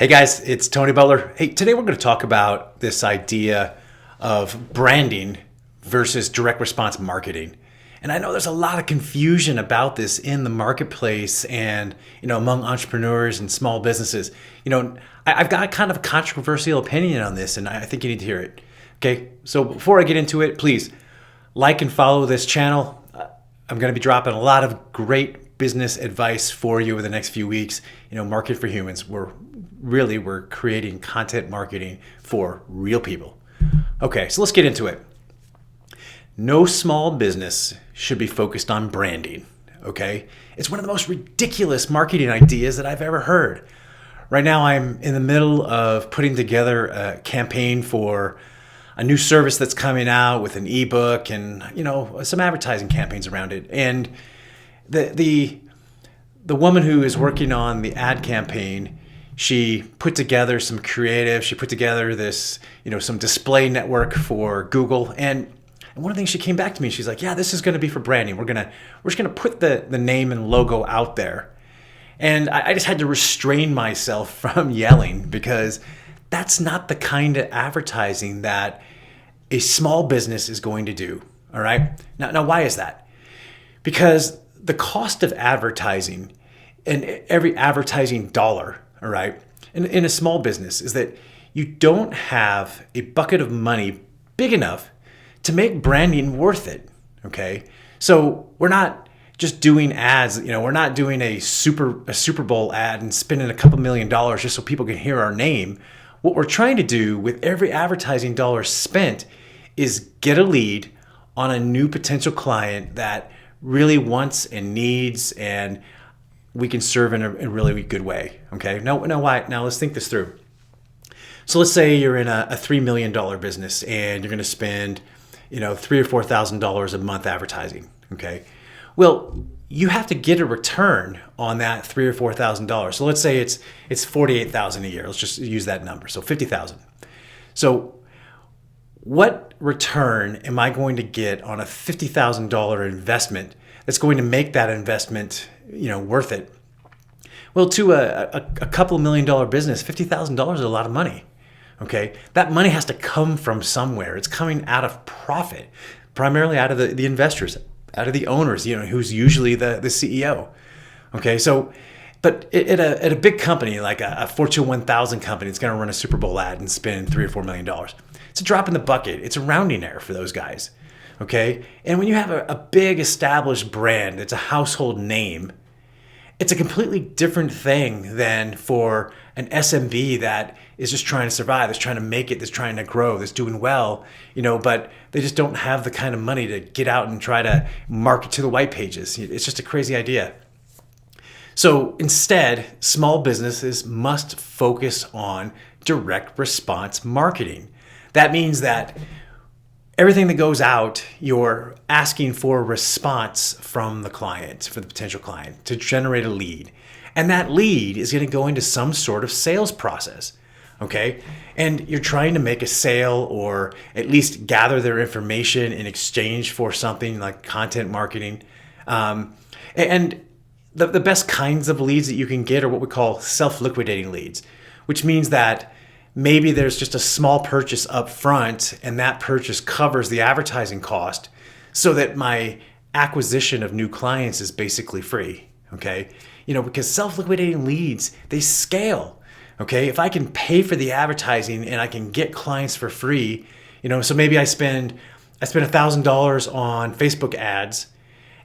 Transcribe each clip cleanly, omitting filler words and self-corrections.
Hey guys, it's Tony Butler. Hey, today we're going to talk about this idea of branding versus direct response marketing. And I know there's a lot of confusion about this in the marketplace and, among entrepreneurs and small businesses. I've got kind of a controversial opinion on this and I think you need to hear it. Okay, so before I get into it, please like and follow this channel. I'm going to be dropping a lot of great business advice for you over the next few weeks. Market for humans. We're creating content marketing for real people. Okay, so let's get into it. No small business should be focused on branding. Okay, it's one of the most ridiculous marketing ideas that I've ever heard. Right now, I'm in the middle of putting together a campaign for a new service that's coming out with an ebook and some advertising campaigns around it. And the woman who is working on the ad campaign, she put together some creative. She put together this, some display network for Google. And one of the things she came back to me, she's like, "Yeah, this is going to be for branding. We're just gonna put the name and logo out there." And I just had to restrain myself from yelling because that's not the kind of advertising that a small business is going to do. All right. Now, why is that? Because the cost of advertising and every advertising dollar, all right, in a small business is that you don't have a bucket of money big enough to make branding worth it. Okay. So we're not just doing ads, we're not doing a Super Bowl ad and spending a couple $1,000,000 just so people can hear our name. What we're trying to do with every advertising dollar spent is get a lead on a new potential client that really wants and needs, and we can serve in a really good way. Okay. Now why? Now let's think this through. So let's say you're in a $3 million business and you're going to spend, $3,000 or $4,000 a month advertising. Okay. Well, you have to get a return on that $3,000 or $4,000. So let's say it's $48,000 a year. Let's just use that number. So $50,000. So what return am I going to get on a $50,000 investment that's going to make that investment, worth it? Well, to a couple $1,000,000 business, $50,000 is a lot of money. Okay, that money has to come from somewhere. It's coming out of profit, primarily out of the investors, out of the owners, who's usually the CEO. Okay, so, but at a big company like a Fortune 1000 company, it's going to run a Super Bowl ad and spend $3 or $4 million. It's a drop in the bucket. It's a rounding error for those guys. Okay, and when you have a big established brand, it's a household name. It's a completely different thing than for an SMB that is just trying to survive, that's trying to make it, that's trying to grow, that's doing well, but they just don't have the kind of money to get out and try to market to the white pages. It's just a crazy idea. So instead, small businesses must focus on direct response marketing. That means that everything that goes out, you're asking for a response from the client, for the potential client, to generate a lead. And that lead is going to go into some sort of sales process, okay? And you're trying to make a sale or at least gather their information in exchange for something like content marketing. And the best kinds of leads that you can get are what we call self-liquidating leads, which means that maybe there's just a small purchase up front and that purchase covers the advertising cost so that my acquisition of new clients is basically free, okay? Because self-liquidating leads, they scale, okay? If I can pay for the advertising and I can get clients for free, so maybe I spend $1,000 on Facebook ads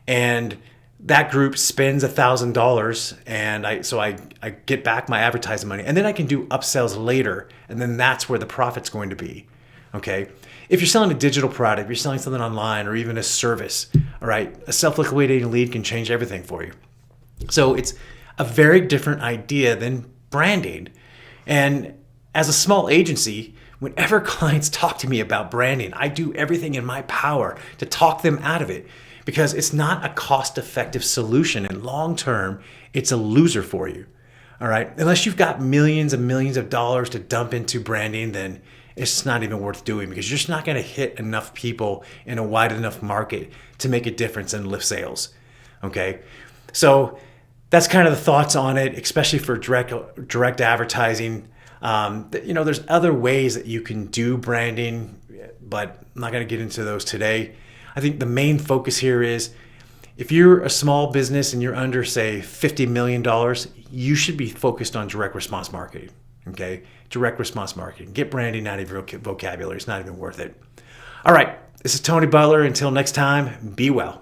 and that group spends $1,000 and I get back my advertising money, and then I can do upsells later, and then that's where the profit's going to be. Okay. If you're selling a digital product, if you're selling something online or even a service, all right, a self-liquidating lead can change everything for you. So it's a very different idea than branding. And as a small agency, whenever clients talk to me about branding, I do everything in my power to talk them out of it, because it's not a cost-effective solution, and long-term, it's a loser for you. All right, unless you've got millions and millions of dollars to dump into branding, then it's not even worth doing, because you're just not going to hit enough people in a wide enough market to make a difference and lift sales. Okay, so that's kind of the thoughts on it, especially for direct advertising. There's other ways that you can do branding, but I'm not going to get into those today. I think the main focus here is if you're a small business and you're under, say, $50 million, you should be focused on direct response marketing. Okay? Direct response marketing. Get branding out of your vocabulary. It's not even worth it. All right. This is Tony Butler. Until next time, be well.